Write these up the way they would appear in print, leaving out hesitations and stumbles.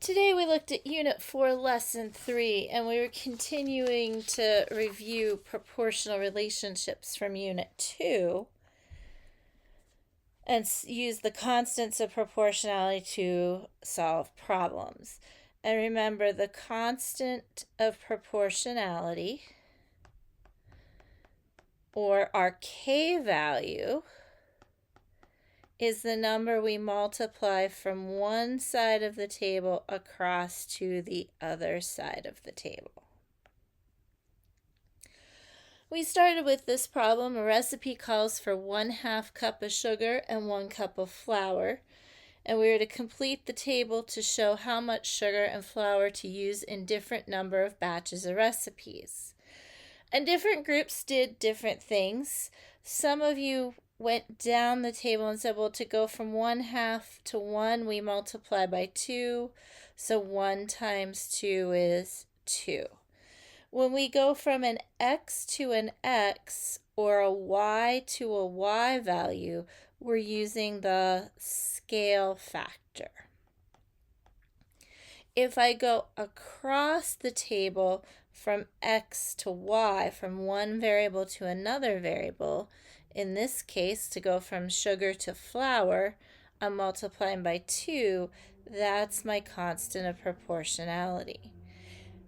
Today we looked at Unit 4, Lesson 3, and we were continuing to review proportional relationships from Unit 2 and use the constants of proportionality to solve problems. And remember, the constant of proportionality, or our k value, is the number we multiply from one side of the table across to the other side of the table. We started with this problem. A recipe calls for 1/2 cup of sugar and 1 cup of flour, and we were to complete the table to show how much sugar and flour to use in different number of batches of recipes. And different groups did different things. Some of you went down the table and said, well, to go from 1/2 to 1, we multiply by 2. So 1 times 2 is 2. When we go from an x to an x, or a y to a y value, we're using the scale factor. If I go across the table from x to y, from one variable to another variable, in this case, to go from sugar to flour, I'm multiplying by 2. That's my constant of proportionality.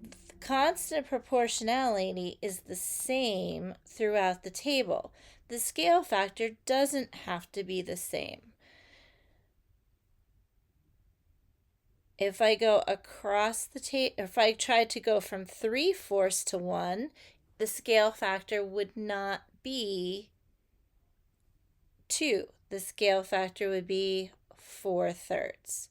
The constant of proportionality is the same throughout the table. The scale factor doesn't have to be the same. If I go across the table, if I tried to go from 3/4 to 1, the scale factor would not be 2. The scale factor would be 4/3.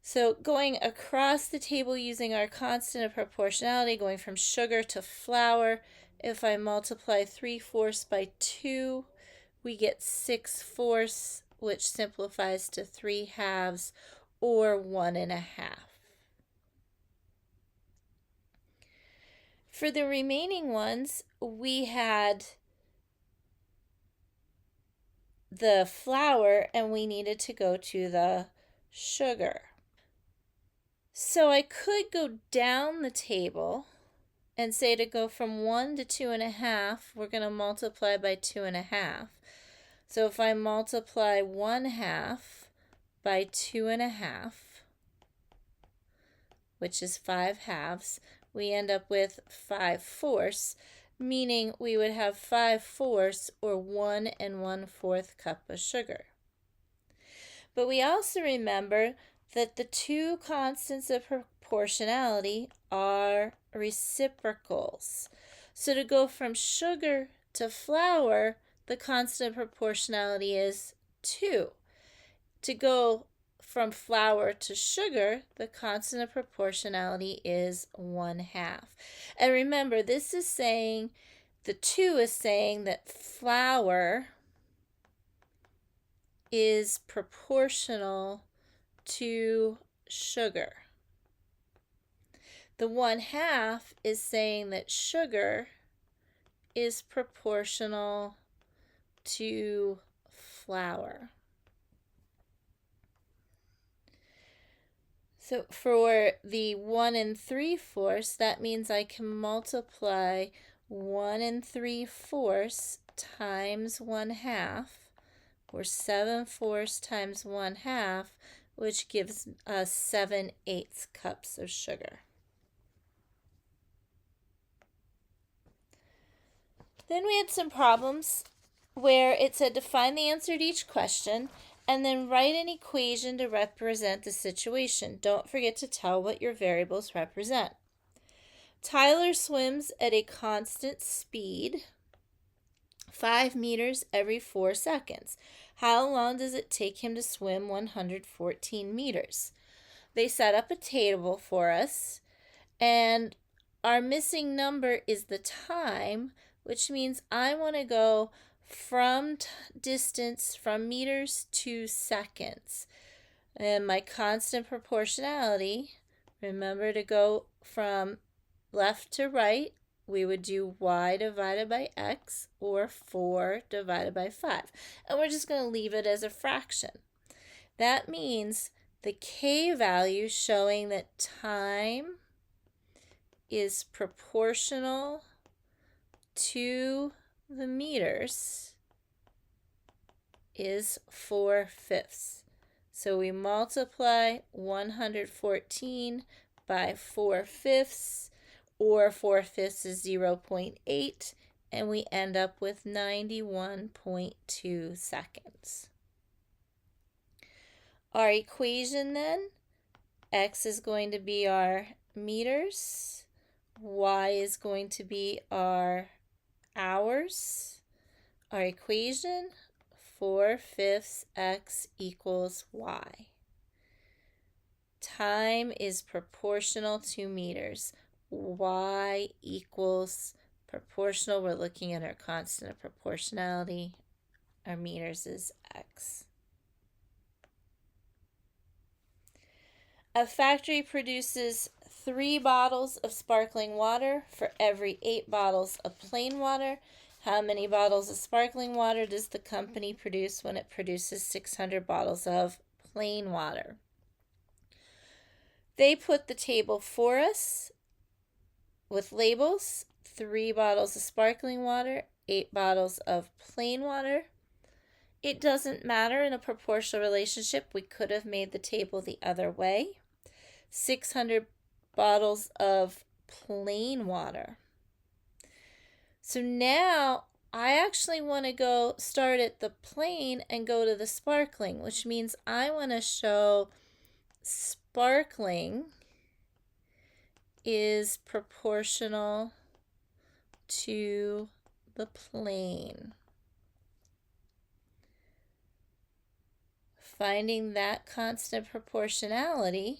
So going across the table using our constant of proportionality, going from sugar to flour, if I multiply 3/4 by 2, we get 6/4, which simplifies to 3/2, or 1.5. For the remaining ones, we had the flour and we needed to go to the sugar. So I could go down the table and say to go from 1 to 2.5, we're going to multiply by 2.5. So if I multiply 1/2 by 2.5, which is 5/2, we end up with 5/4, meaning we would have 5/4, or 1 1/4 cup of sugar. But we also remember that the two constants of proportionality are reciprocals. So to go from sugar to flour, the constant of proportionality is 2. To go from flour to sugar, the constant of proportionality is 1/2. And remember, this is saying, the 2 is saying that flour is proportional to sugar. The 1/2 is saying that sugar is proportional to flour. So for the 1 3/4, that means I can multiply 1 3/4 times 1/2, or 7/4 times 1/2, which gives us 7/8 cups of sugar. Then we had some problems where it said to find the answer to each question and then write an equation to represent the situation. Don't forget to tell what your variables represent. Tyler swims at a constant speed, 5 meters every 4 seconds. How long does it take him to swim 114 meters? They set up a table for us, and our missing number is the time, which means I want to go from distance from meters to seconds. And my constant proportionality, remember to go from left to right, we would do y divided by x, or 4 divided by 5. And we're just going to leave it as a fraction. That means the K value showing that time is proportional to the meters is 4/5. So we multiply 114 by 4/5, or 4/5 is 0.8, and we end up with 91.2 seconds. Our equation then, x is going to be our meters, y is going to be our hours. Our equation, 4/5 x equals y. Time is proportional to meters. Y equals proportional. We're looking at our constant of proportionality. Our meters is x. A factory produces 3 bottles of sparkling water for every 8 bottles of plain water. How many bottles of sparkling water does the company produce when it produces 600 bottles of plain water? They put the table for us with labels: 3 bottles of sparkling water, 8 bottles of plain water. It doesn't matter in a proportional relationship. We could have made the table the other way. 600 bottles of plain water. So now I actually want to go start at the plain and go to the sparkling, which means I want to show sparkling is proportional to the plain. Finding that constant proportionality,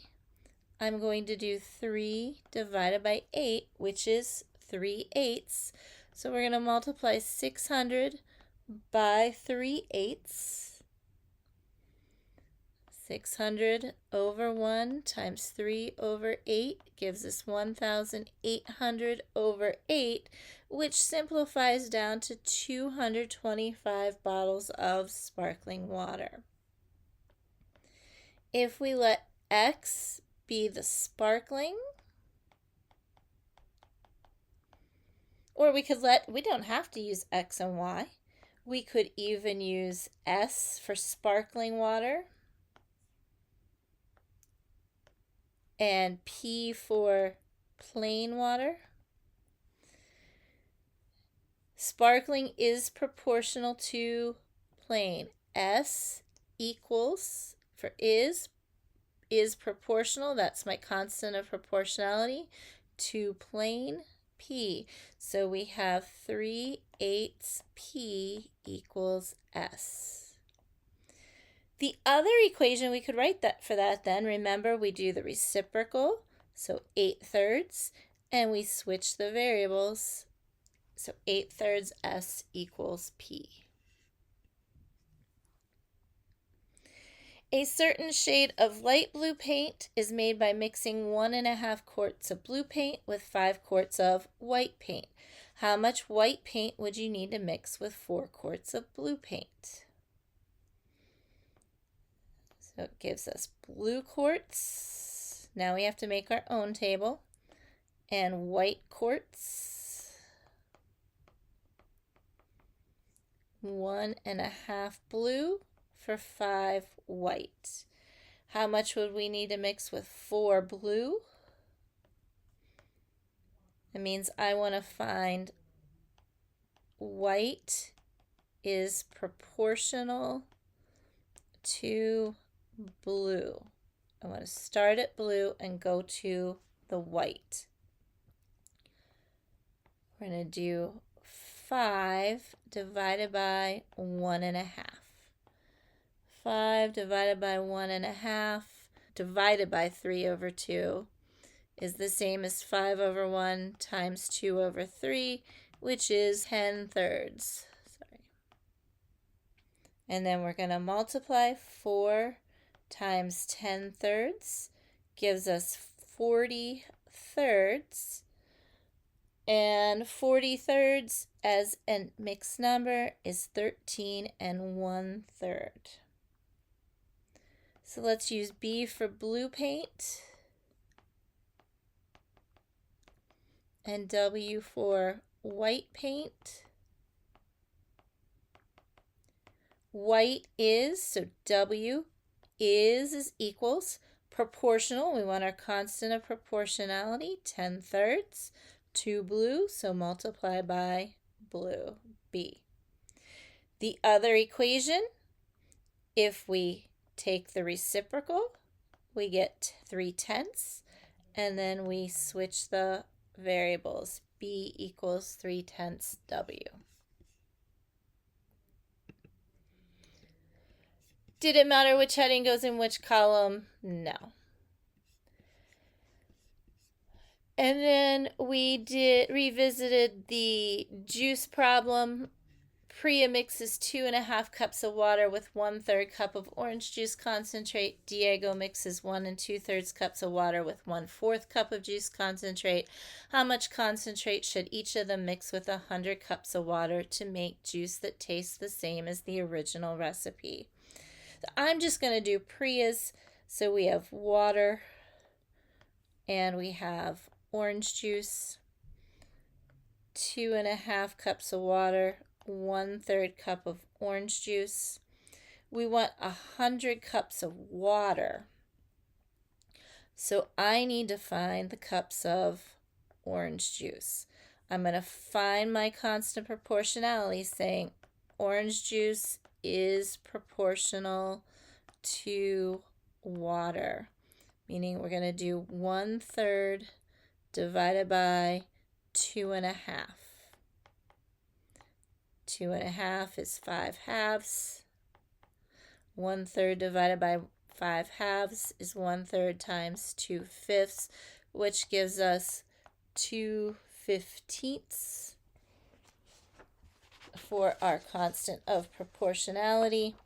I'm going to do 3 divided by 8, which is 3/8. So we're going to multiply 600 by 3/8. 600 over 1 times 3 over 8 gives us 1,800 over 8, which simplifies down to 225 bottles of sparkling water. If we let x be the sparkling, or we don't have to use x and y. We could even use S for sparkling water and P for plain water. Sparkling is proportional to plain. S equals for is proportional, that's my constant of proportionality, to plain P. So we have 3/8 P equals S. The other equation we could write that for that then, remember we do the reciprocal, so 8/3, and we switch the variables, so 8/3 S equals P. A certain shade of light blue paint is made by mixing 1.5 quarts of blue paint with 5 quarts of white paint. How much white paint would you need to mix with 4 quarts of blue paint? So it gives us blue quarts. Now we have to make our own table. And white quarts. 1.5 blue for 5 white. How much would we need to mix with 4 blue? That means I want to find white is proportional to blue. I want to start at blue and go to the white. We're going to do 5 divided by 1.5. 5 divided by 1.5 divided by 3 over 2 is the same as 5 over 1 times 2 over 3, which is 10/3. And then we're going to multiply 4 times 10/3 gives us 40/3. And 40/3 as a mixed number is 13 1/3. So let's use B for blue paint and W for white paint. White is, so W is equals proportional. We want our constant of proportionality, 10/3, to blue, so multiply by blue, B. The other equation, if we take the reciprocal, we get 3/10, and then we switch the variables. B equals 3/10 W. Did it matter which heading goes in which column? No. And then we revisited the juice problem. Priya mixes 2½ cups of water with 1/3 cup of orange juice concentrate. Diego mixes 1 2/3 cups of water with 1/4 cup of juice concentrate. How much concentrate should each of them mix with 100 cups of water to make juice that tastes the same as the original recipe? So I'm just going to do Priya's. So we have water and we have orange juice, 2½ cups of water, 1/3 cup of orange juice. We want 100 cups of water. So I need to find the cups of orange juice. I'm going to find my constant proportionality saying orange juice is proportional to water, meaning we're going to do 1/3 divided by 2½. 2½ is 5/2. 1/3 divided by 5/2 is 1/3 times 2/5, which gives us 2/15 for our constant of proportionality.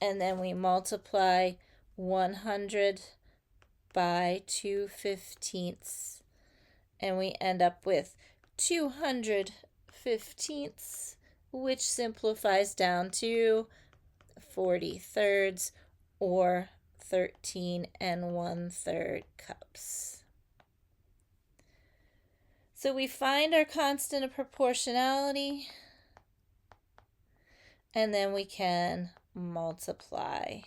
And then we multiply 100 by 2/15, and we end up with 215, which simplifies down to 40/3 or 13 1/3 cups. So we find our constant of proportionality, and then we can multiply.